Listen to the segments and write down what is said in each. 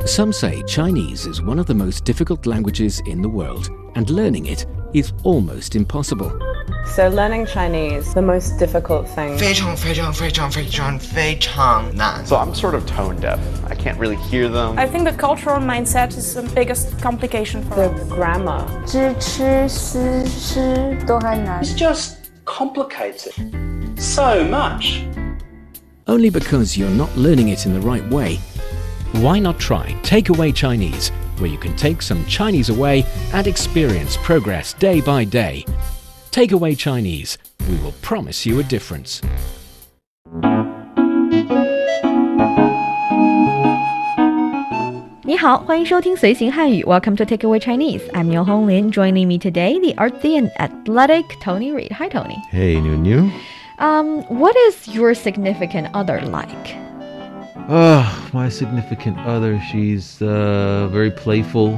Some say Chinese is one of the most difficult languages in the world, and learning it is almost impossible. So learning Chinese, the most difficult thing. 非常非常非常非常非常难. So I'm sort of tone deaf. I can't really hear them. I think the cultural mindset is the biggest complication for The us. grammar. 知吃思吃都很难 It's just complicated so much. Only because you're not learning it in the right way. Why not try Takeaway Chinese, where you can take some Chinese away and experience progress day by day. Takeaway Chinese, we will promise you a difference. 你好，欢迎收听随行汉语 Welcome to Takeaway Chinese. I'm Niu Honglin. Joining me today, the artsy and athletic Tony Reid. Hi, Tony. Hey, Niuniu. What is your significant other like? My significant other, she's very playful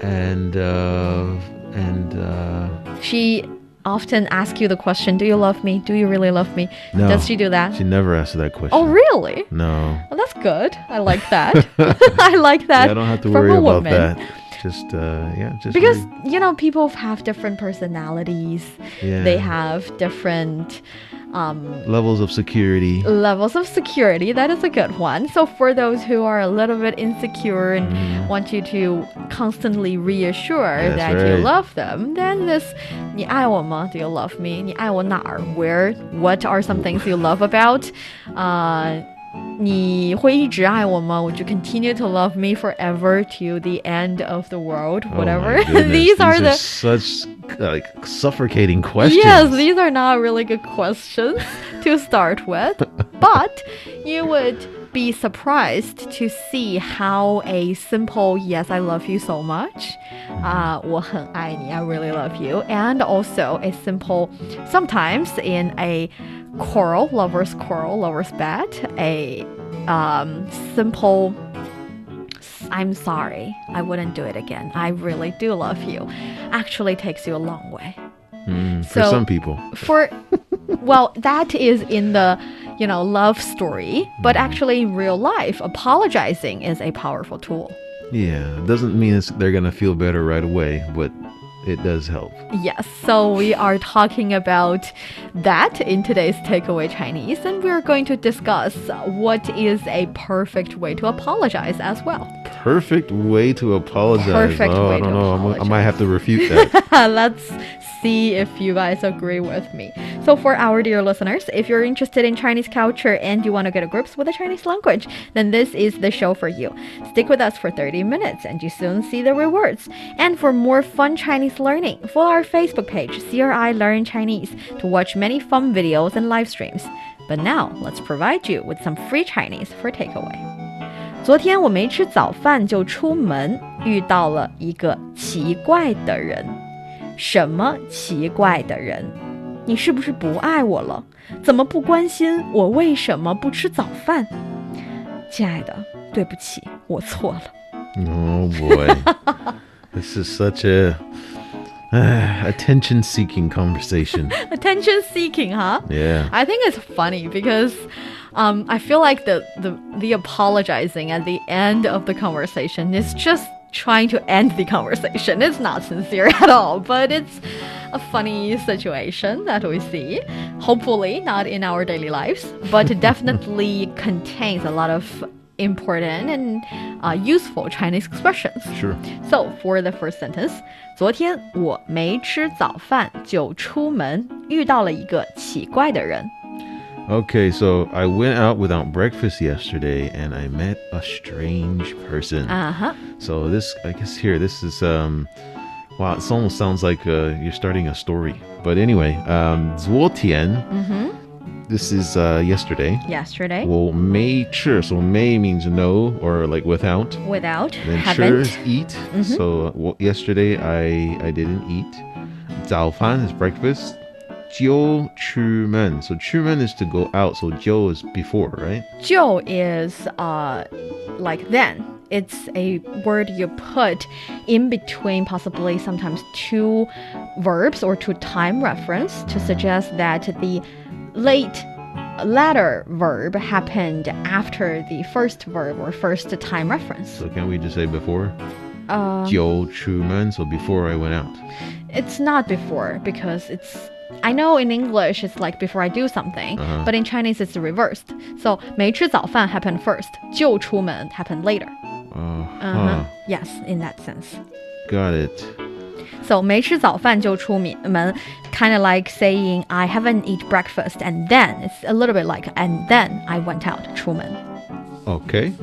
and She often asks you the question, do you love me? Do you really love me? no, Does she do that? She never asks that question. Oh, really? No. Well, that's good. I like that. I like that. Yeah, I don't have to from worry a about woman. that. Just Because, very, you know, people have different personalities. Yeah. They have different levels of security. That is a good one. So for those who are a little bit insecure and want you to constantly reassure That's that right. you love them, then this 你爱我吗? Do you love me? 你爱我哪儿? Where? What are some things you love about? 你会一直爱我吗? Would you continue to love me forever to the end of the world? Whatever. Oh my goodness, these are such like suffocating questions. Yes, these are not really good questions to start with, but you would be surprised to see how a simple yes, I love you so much, 我很爱你, I really love you, and also a simple, sometimes in a lovers bet, a simple I'm sorry, I wouldn't do it again, I really do love you, actually takes you a long way. For some people. Well, that is in the, love story, but actually in real life, apologizing is a powerful tool. Yeah, it doesn't mean they're going to feel better right away, but it does help. Yes, so we are talking about that in today's Takeaway Chinese, and we're going to discuss what is a perfect way to apologize as well. Perfect way to apologize. Perfect way I don't to know. apologize. I might have to refute that. Let's see if you guys agree with me. So for our dear listeners, if you're interested in Chinese culture and you want to get to grips with the Chinese language, then this is the show for you. Stick with us for 30 minutes and you soon see the rewards. And for more fun Chinese learning, follow our Facebook page, CRI Learn Chinese, to watch many fun videos and live streams. But now, let's provide you with some free Chinese for takeaway. 昨天我没吃早饭就出门，遇到了一个奇怪的人。什么奇怪的人？你是不是不爱我了？怎么不关心我为什么不吃早饭？亲爱的，对不起，我错了。Oh boy. This is such a attention-seeking conversation. Attention seeking, huh? Yeah. I think it's funny because I feel like the apologizing at the end of the conversation is just trying to end the conversation. It's not sincere at all, but it's a funny situation that we see. Hopefully not in our daily lives, but it definitely contains a lot of important and useful Chinese expressions. Sure. So for the first sentence, 昨天我没吃早饭就出门，遇到了一个奇怪的人。 Okay, so I went out without breakfast yesterday and I met a strange person. So this, I guess here, this is, wow, it almost sounds like you're starting a story. But anyway, 昨天, this is yesterday. Yesterday. 我没吃, so 没 means no or like without. Without, Then 吃 haven't. is eat. So yesterday I didn't eat. 早饭 is breakfast. 就出门. So 出门 is to go out. So 就 is before, right? 就 is like then. It's a word you put in between possibly sometimes two verbs or two time reference to suggest that the late latter verb happened after the first verb or first time reference. So can't we just say before? 就出门, so before I went out. It's not before because I know in English it's like before I do something, but in Chinese it's reversed. So 没吃早饭 happened first, 就出门 happened later. Yes, in that sense. Got it. So 没吃早饭就出门 kind of like saying I haven't eat breakfast and then it's a little bit like and then I went out 出门. Okay.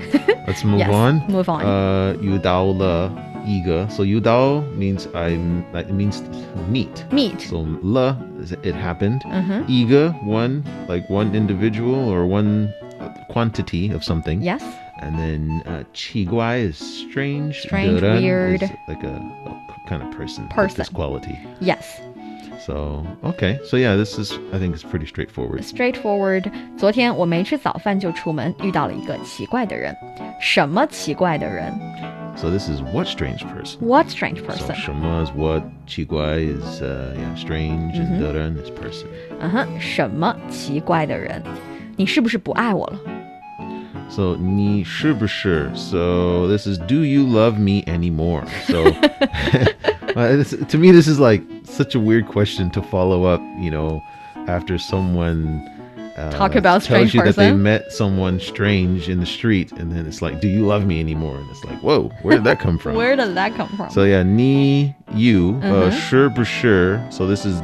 Let's move Yes, on. move on. 遇到了一个. So 遇到 means it means meet. Meet. So 了 is it happened. 一个 one, like one individual or one quantity of something. Yes. And then 奇怪 is strange. Strange, 的人 weird. is like a kind of person. Person. This quality. Yes. So, okay. So yeah, this is, I think it's pretty straightforward. Straightforward. 昨天我没吃早饭就出门，遇到了一个奇怪的人。什么奇怪的人？ So this is what strange person. What strange So person? 什么 is what, 奇怪 is strange, and 的人 is person. 什么奇怪的人？你是不是不爱我了？ So 你是不是? So this is, do you love me anymore? So to me, this is like such a weird question to follow up, after someone Talk about tells strange you that they person. met someone strange in the street, and then it's like, do you love me anymore? And it's like, whoa, where did that come from? Where did that come from? So yeah, 你 you 是不是? So this is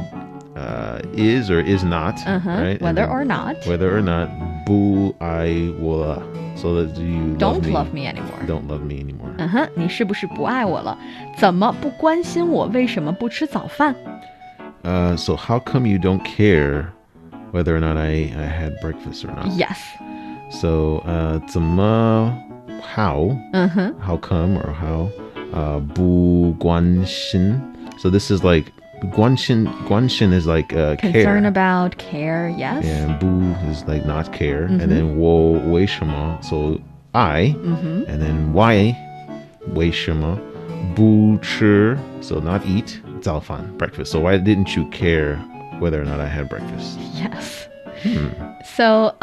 or is not, right? And Whether then or not. whether or not 不爱我了. So that do you Don't love love me anymore. Don't love me anymore. 你是不是不爱我了？怎么不关心我为什么不吃早饭？ So how come you don't care whether or not I had breakfast or not? Yes. So 怎么 how come or how 不关心. So this is like 关心is like Concern care. about, care, yes. And 不 is like not care. And then 我为什么, so I. And then why 为什么不吃, so not eat 早饭 breakfast. So why didn't you care whether or not I had breakfast? Yes. So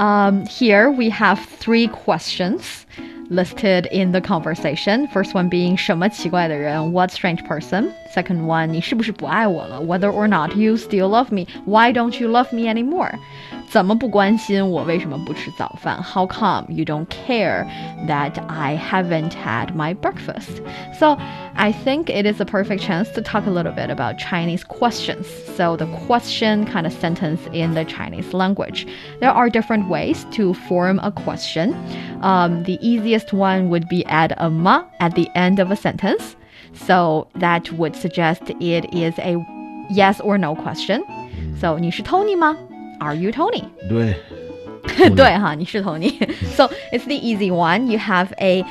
here we have 3 questions listed in the conversation. First one being 什么奇怪的人? What strange person? Second one, 你是不是不爱我了? Whether or not you still love me? Why don't you love me anymore? 怎么不关心我为什么不吃早饭? How come you don't care that I haven't had my breakfast? So I think it is a perfect chance to talk a little bit about Chinese questions. So the question kind of sentence in the Chinese language. There are different ways to form a question. The easiest one would be add a ma at the end of a sentence. So that would suggest it is a yes or no question. So 你是 Tony 吗? Are you Tony? 对。对哈，你是 Tony. So it's the easy one. You have a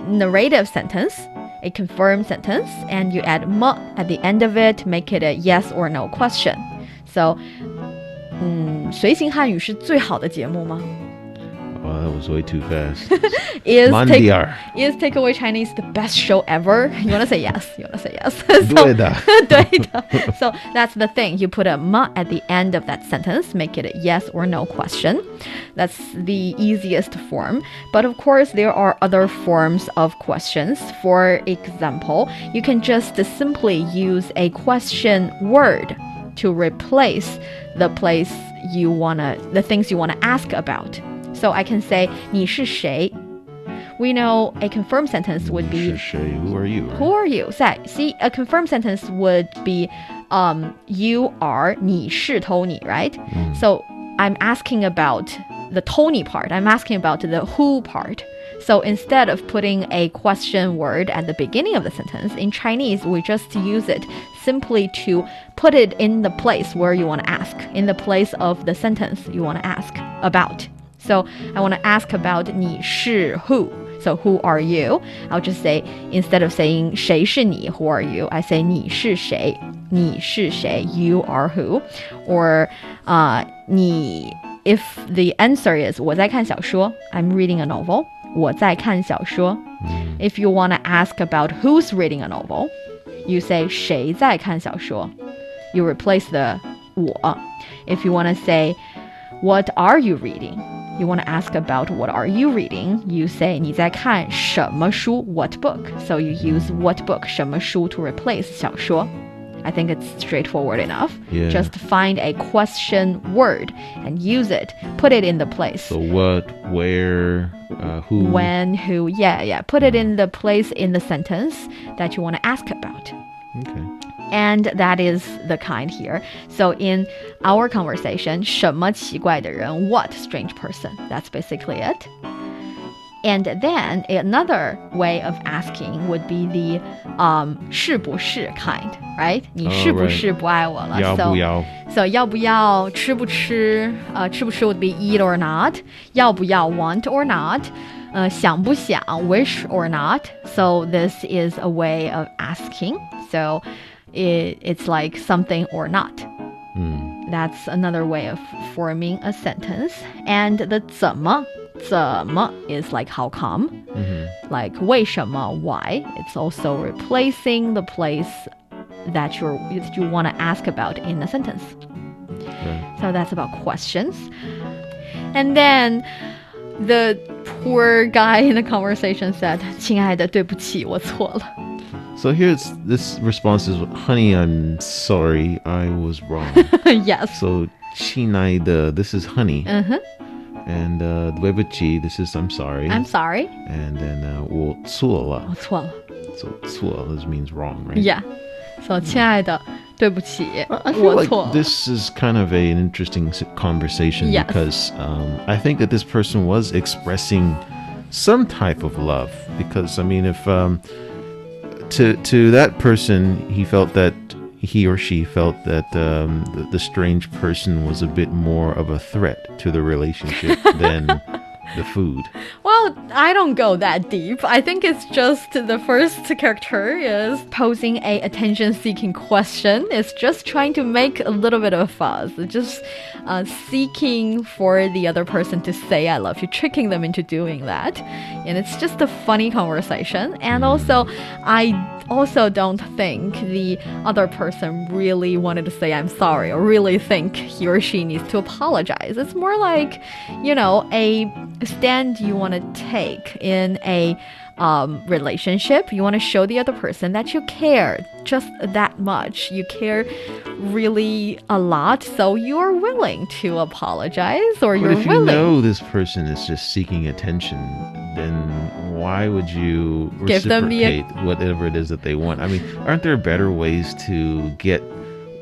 narrative sentence, a confirmed sentence, and you add ma at the end of it to make it a yes or no question. So 随行汉语是最好的节目吗? Oh, that was way too fast. Is Mandiar. Takeaway Chinese the best show ever? You want to say yes. You want to say yes. 对的。对的. So that's the thing. You put a ma at the end of that sentence, make it a yes or no question. That's the easiest form. But of course, there are other forms of questions. For example, you can just simply use a question word to replace the things you wanna ask about. So I can say 你是谁? We know a confirmed sentence would be 是谁? Who are you? Who are you? See, a confirmed sentence would be you are 你是 Tony, right? So I'm asking about the Tony part. I'm asking about the who part. So instead of putting a question word at the beginning of the sentence, in Chinese, we just use it simply to put it in the place where you want to ask, in the place of the sentence you want to ask about. So I want to ask about 你是 who. So who are you? I'll just say, instead of saying 谁是你, who are you? I say 你是谁? 你是谁? You are who? Or if the answer is 我在看小说, I'm reading a novel. 我在看小说. If you want to ask about who's reading a novel, you say 谁在看小说? You replace the 我. If you want to say What are you reading? You want to ask about what are you reading? You say 你在看什么书 What book? So you use what book 什么书 to replace 小说. I think it's straightforward enough. Yeah. Just find a question word and use it. Put it in the place. So what, where, who? When, who. Yeah. Put it in the place in the sentence that you want to ask about. Okay. And that is the kind here. So in our conversation, 什么奇怪的人 What strange person? That's basically it. And then another way of asking would be the 是不是 kind, right? 你是不是不爱我了? 要不要? So 要不要吃不吃? 吃不吃 would be eat or not. 要不要 want or not. 想不想 wish or not. So this is a way of asking. So it's like something or not. That's another way of forming a sentence. And the 怎么 is like how come. Like 为什么 why. It's also replacing the place that you want to ask about in a sentence. So that's about questions. And then the poor guy in the conversation said 亲爱的对不起我错了. So here's this response is, honey, I'm sorry, I was wrong. Yes. So 亲爱的, this is honey. And 对不起, this is I'm sorry. I'm sorry. And then 我错了. 我错了. So 错 this means wrong, right? Yeah. So 亲爱的对不起 I feel like this is kind of an interesting conversation. Yes. Because I think that this person was expressing some type of love. Because, I mean, if to that person, he or she felt that the strange person was a bit more of a threat to the relationship than the food. Well, I don't go that deep. I think it's just the first character is posing a attention-seeking question. It's just trying to make a little bit of a fuss. Just seeking for the other person to say I love you, tricking them into doing that. And it's just a funny conversation. And also, I also don't think the other person really wanted to say I'm sorry or really think he or she needs to apologize. It's more like, a stand you want to take in a relationship. You want to show the other person that you care just that much. You care really a lot, so you're willing to apologize or you're willing. But if you know this person is just seeking attention, then why would you reciprocate whatever it is that they want? I mean, aren't there better ways to get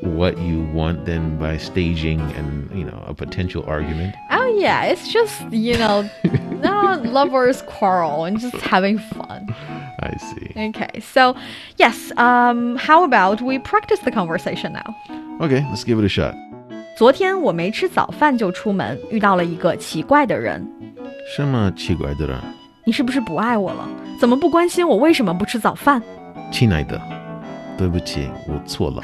what you want than by staging a potential argument? Oh yeah, it's just lovers quarrel and just having fun. I see. Okay, so yes, how about we practice the conversation now? Okay, let's give it a shot. 昨天我没吃早饭就出门，遇到了一个奇怪的人。什么奇怪的人？你是不是不爱我了？怎么不关心我为什么不吃早饭？亲爱的，对不起，我错了。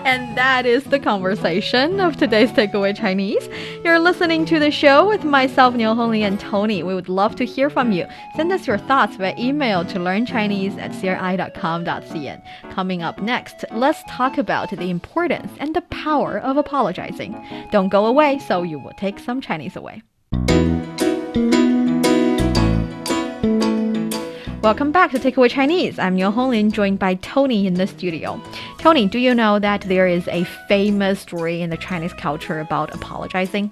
And that is the conversation of today's Takeaway Chinese. You're listening to the show with myself, Niuniu and Tony. We would love to hear from you. Send us your thoughts by email to learnchinese@cri.com.cn. Coming up next, let's talk about the importance and the power of apologizing. Don't go away, so you will take some Chinese away. Welcome back to Takeaway Chinese. I'm Niuniu, joined by Tony in the studio. Tony, do you know that there is a famous story in the Chinese culture about apologizing?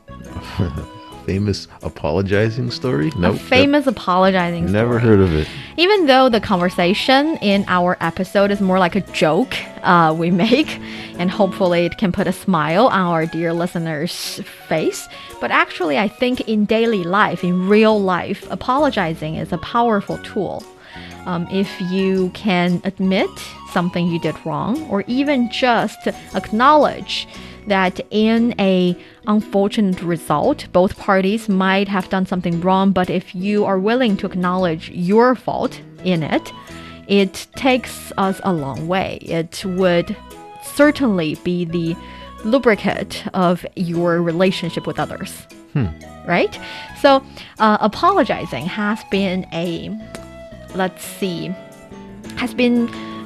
Famous apologizing story? Nope. A famous apologizing story. Never heard of it. Even though the conversation in our episode is more like a joke we make, and hopefully it can put a smile on our dear listeners' face. But actually, I think in daily life, in real life, apologizing is a powerful tool. If you can admit something you did wrong, or even just acknowledge that in a unfortunate result, both parties might have done something wrong, but if you are willing to acknowledge your fault in it, it takes us a long way. It would certainly be the lubricant of your relationship with others. Right? So apologizing has been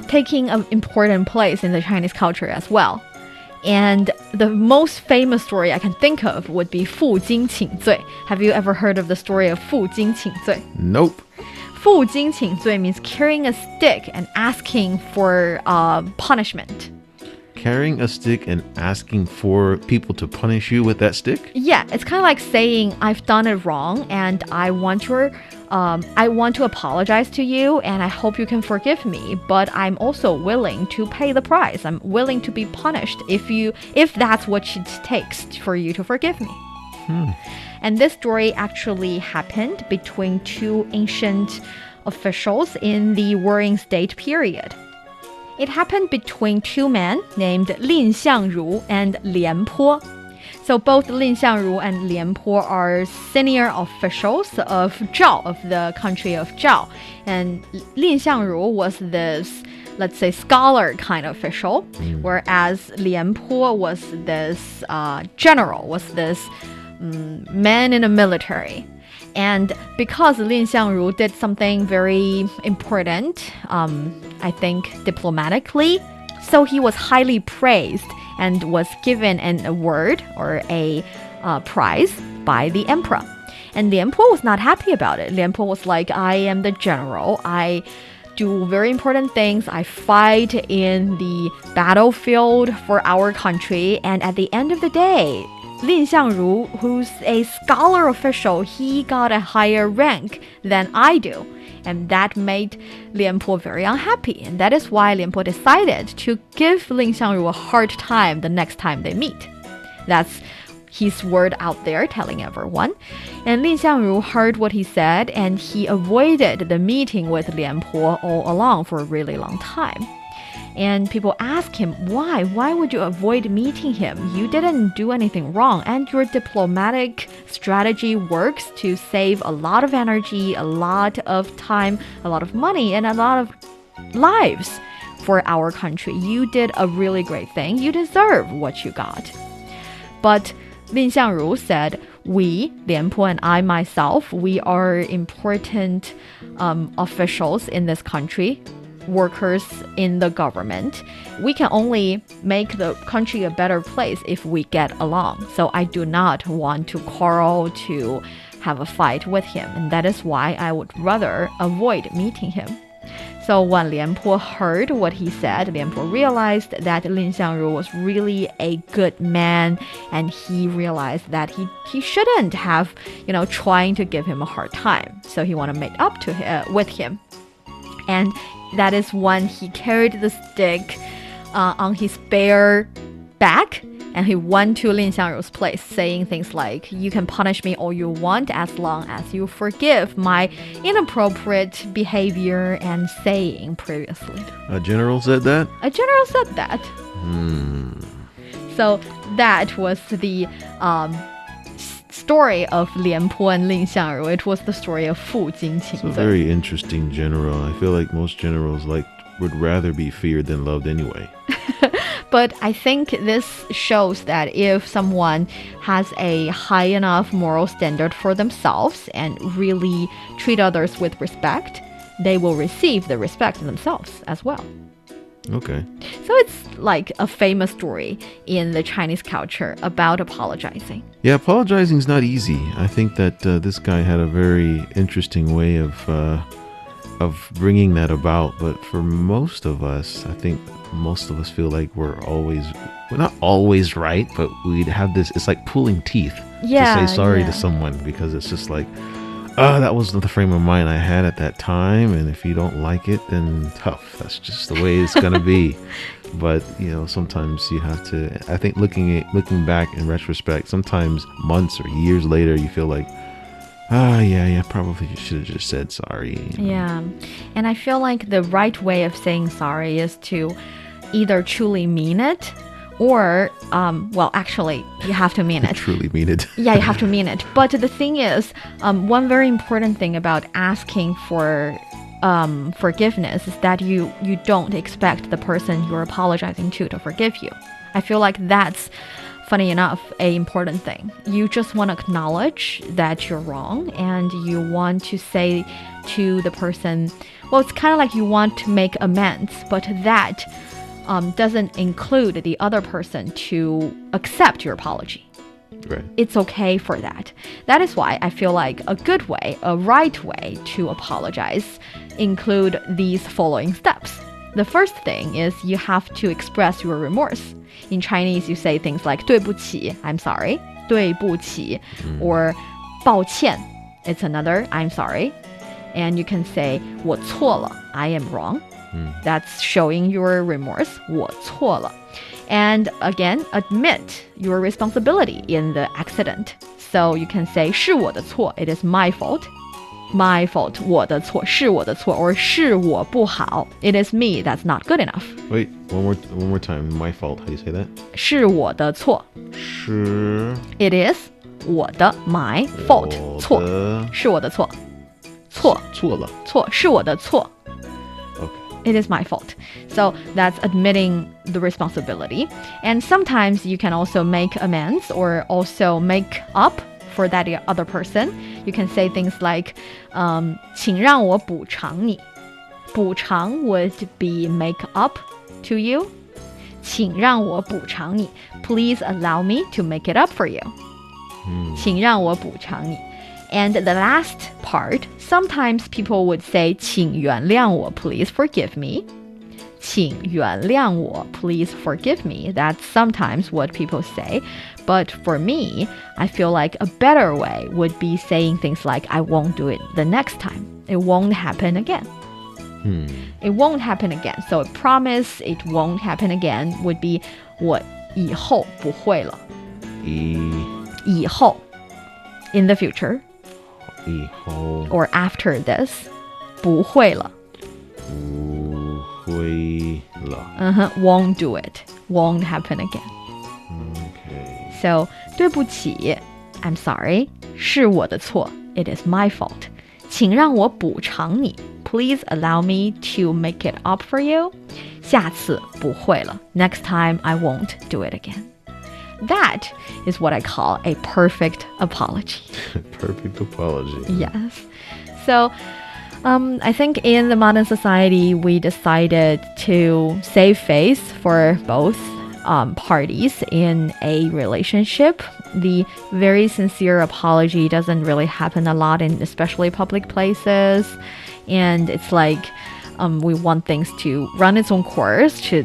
taking an important place in the Chinese culture as well. And the most famous story I can think of would be 负荆请罪. Have you ever heard of the story of 负荆请罪? Nope. 负荆请罪 means carrying a stick and asking for punishment. Carrying a stick and asking for people to punish you with that stick? Yeah, it's kind of like saying I've done it wrong and I want to apologize to you and I hope you can forgive me, but I'm also willing to pay the price. I'm willing to be punished if that's what it takes for you to forgive me. And this story actually happened between two ancient officials in the Warring State period. It happened between two men named Lin Xiangru and Lian Po. So both Lin Xiangru and Lian Po are senior officials of Zhao, of the country of Zhao. And Lin Xiangru was this, let's say, scholar kind of official, whereas Lian Po was this general, was this man in the military. And because Lin Xiangru did something very important, I think diplomatically, so he was highly praised and was given an award or a prize by the emperor. And Lian Po was not happy about it. Lian Po was like, I am the general. I do very important things. I fight in the battlefield for our country. And at the end of the day, Lin Xiangru, who's a scholar official, he got a higher rank than I do. And that made Lian Po very unhappy. And that is why Lian Po decided to give Lin Xiangru a hard time the next time they meet. That's his word out there telling everyone. And Lin Xiangru heard what he said and he avoided the meeting with Lian Po all along for a really long time. And people ask him, why? Why would you avoid meeting him? You didn't do anything wrong. And your diplomatic strategy works to save a lot of energy, a lot of time, a lot of money, and a lot of lives for our country. You did a really great thing. You deserve what you got. But Lin Xiangru said, we, Lian Po and I myself, we are important officials in this country, workers in the government. We can only make the country a better place if we get along. So I do not want to quarrel, to have a fight with him. And that is why I would rather avoid meeting him. So when Lian Po heard what he said, Lian Po realized that Lin Xiangru was really a good man, and he realized that he shouldn't have, trying to give him a hard time. So he wanted to make up to with him. And that is when he carried the stick on his bare back, and he went to Lin Xiangru's place, saying things like, you can punish me all you want as long as you forgive my inappropriate behavior and saying previously. A general said that? A general said that. So that was the story of Lian Po and Lin Xiangru. It was the story of 负荆请罪. It's a very interesting general. I feel like most generals would rather be feared than loved anyway. But I think this shows that if someone has a high enough moral standard for themselves and really treat others with respect, they will receive the respect themselves as well. Okay. So it's like a famous story in the Chinese culture about apologizing. Yeah, apologizing is not easy. I think that this guy had a very interesting way of bringing that about. But for most of us, I think most of us feel like we're not always right, but we'd have this, it's like pulling teeth to say sorry to someone, because it's just like, that wasn't the frame of mind I had at that time, and if you don't like it, then tough. That's just the way it's gonna be. But sometimes you have to. I think looking back in retrospect, sometimes months or years later, you feel like, probably you should have just said sorry. Yeah, and I feel like the right way of saying sorry is to either truly mean it, or, actually, you have to mean it. Truly mean it. Yeah, you have to mean it. But the thing is, one very important thing about asking for forgiveness is that you don't expect the person you're apologizing to forgive you. I feel like that's, funny enough, an important thing. You just want to acknowledge that you're wrong, and you want to say to the person, well, it's kind of like you want to make amends, but that doesn't include the other person to accept your apology. Right. It's okay for that. That is why I feel like a good way, a right way to apologize include these following steps. The first thing is you have to express your remorse. In Chinese, you say things like 对不起, I'm sorry, 对不起, or 抱歉, it's another I'm sorry. And you can say 我错了, I am wrong. That's showing your remorse, 我错了. And again, admit your responsibility in the accident. So you can say 是我的错, it is my fault. My fault, 我的错,是我的错, or 是我不好, it is me, that's not good enough. Wait, one more time. My fault. How do you say that? 是我的错. 是 It is 我的 my fault. 错,是我的错. 错,错了. 错,是我的错. Okay. It is my fault. So that's admitting the responsibility. And sometimes you can also make amends or also make up for that other person. You can say things like 请让我补偿你. 补偿 would be make up to you. 请让我补偿你. Please allow me to make it up for you. 请让我补偿你. And the last part, sometimes people would say 请原谅我, please forgive me. 请原谅我, please forgive me. That's sometimes what people say. But for me, I feel like a better way would be saying things like, I won't do it the next time. It won't happen again. It won't happen again. So a promise it won't happen again would be 我以后不会了. 以后 in the future. 以后 or after this 不会了. 不会了. Won't do it. Won't happen again. Okay. So 对不起 I'm sorry 是我的错 It is my fault. 请让我补偿你 Please allow me to make it up for you. 下次不会了 Next time I won't do it again. That is what I call a perfect apology. Perfect apology. Yes. So I think in the modern society, we decided to save face for both parties in a relationship. The very sincere apology doesn't really happen a lot in especially public places. And it's like we want things to run its own course, to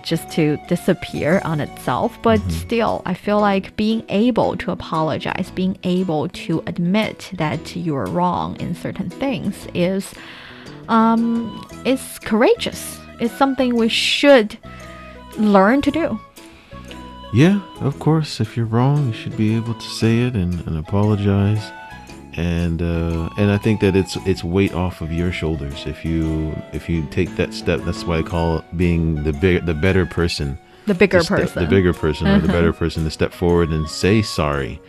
disappear on itself. But still, I feel like being able to apologize, being able to admit that you're wrong in certain things is courageous. It's something we should learn to do. Yeah, of course. If you're wrong, you should be able to say it and apologize. And I think that it's weight off of your shoulders if you take that step. That's why I call it being the better person. The bigger person. The bigger person or the better person to step forward and say sorry.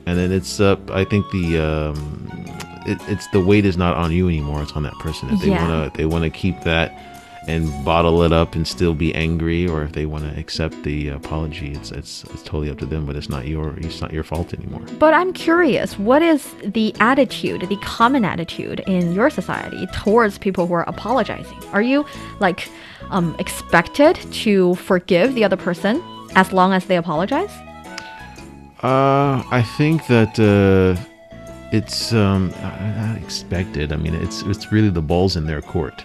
And then it's I think it's the weight is not on you anymore. It's on that person. If they wanna keep that and bottle it up and still be angry, or if they want to accept the apology, it's totally up to them. But it's not your fault anymore. But I'm curious, what is the attitude, the common attitude in your society towards people who are apologizing? Are you like expected to forgive the other person as long as they apologize? I think that it's not expected. I mean, it's really the ball's in their court.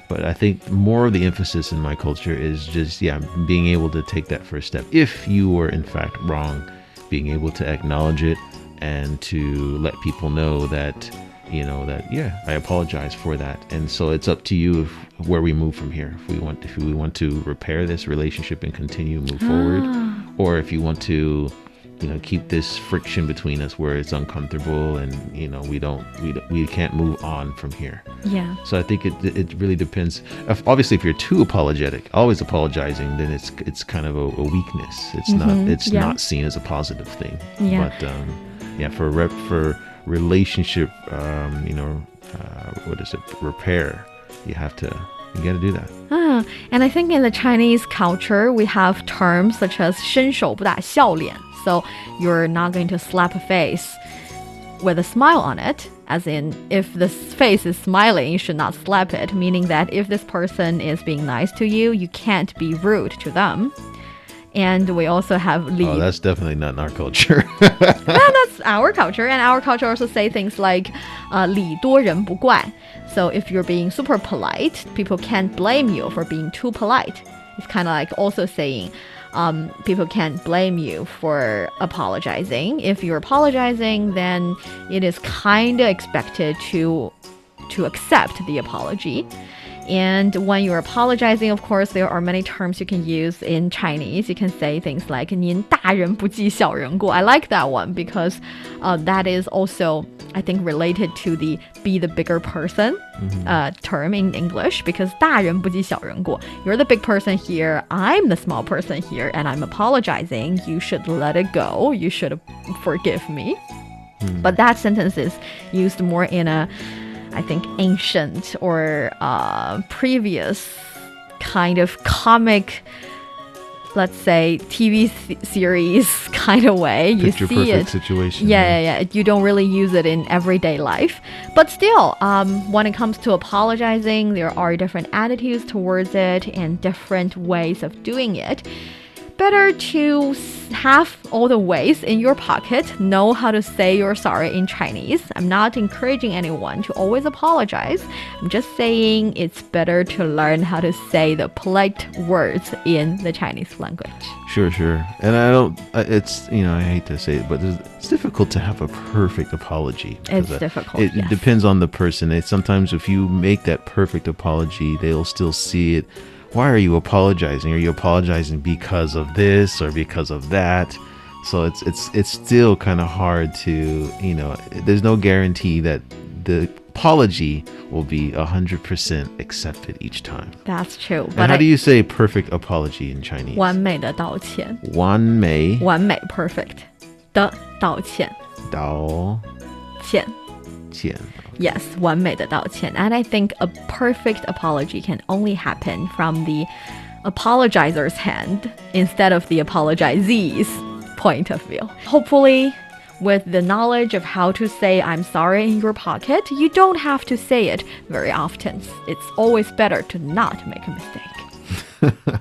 But I think more of the emphasis in my culture is just being able to take that first step. If you were in fact wrong, being able to acknowledge it and to let people know that I apologize for that. And so it's up to you where we move from here. If we want to repair this relationship and continue to move forward, or if you want to keep this friction between us where it's uncomfortable and we can't move on from here. Yeah. So I think it really depends. Obviously, if you're too apologetic, always apologizing, then it's kind of a weakness. It's not seen as a positive thing. Yeah. But for relationship, repair, you got to do that. And I think in the Chinese culture, we have terms such as 伸手不打笑脸. So you're not going to slap a face with a smile on it As in, if this face is smiling, you should not slap it, meaning that if this person is being nice to you, you can't be rude to them. And we also have li. Oh, that's definitely not in our culture. That's our culture. And our culture also say things like 礼多人不怪. So if you're being super polite, people can't blame you for being too polite. It's kind of like also saying people can't blame you for apologizing. If you're apologizing, then it is kind of expected to accept the apology. And when you're apologizing, of course, there are many terms you can use in Chinese. You can say things like 您大人不计小人过. I like that one because that is also, I think, related to the be the bigger person term in English, because 大人不计小人过. You're the big person here, I'm the small person here, and I'm apologizing. You should let it go. You should forgive me. But that sentence is used more in a, I think, ancient or previous kind of comic, let's say, TV series kind of way. Picture you see perfect it. Situation. Yeah. You don't really use it in everyday life. But still, when it comes to apologizing, there are different attitudes towards it and different ways of doing it. Better to have all the ways in your pocket, know how to say you're sorry in Chinese. I'm not encouraging anyone to always apologize. I'm just saying it's better to learn how to say the polite words in the Chinese language. Sure. And it's, I hate to say it, but it's difficult to have a perfect apology. It's difficult, It depends on the person. Sometimes if you make that perfect apology, they'll still see it. Why are you apologizing? Are you apologizing because of this or because of that? So it's still kind of hard to, there's no guarantee that the apology will be 100% accepted each time. That's true. And how do you say perfect apology in Chinese? 完美的道歉。完美 perfect 的道歉。道歉。歉 Yes, 完美的道歉. And I think a perfect apology can only happen from the apologizer's hand instead of the apologizee's point of view. Hopefully, with the knowledge of how to say I'm sorry in your pocket, you don't have to say it very often. It's always better to not make a mistake.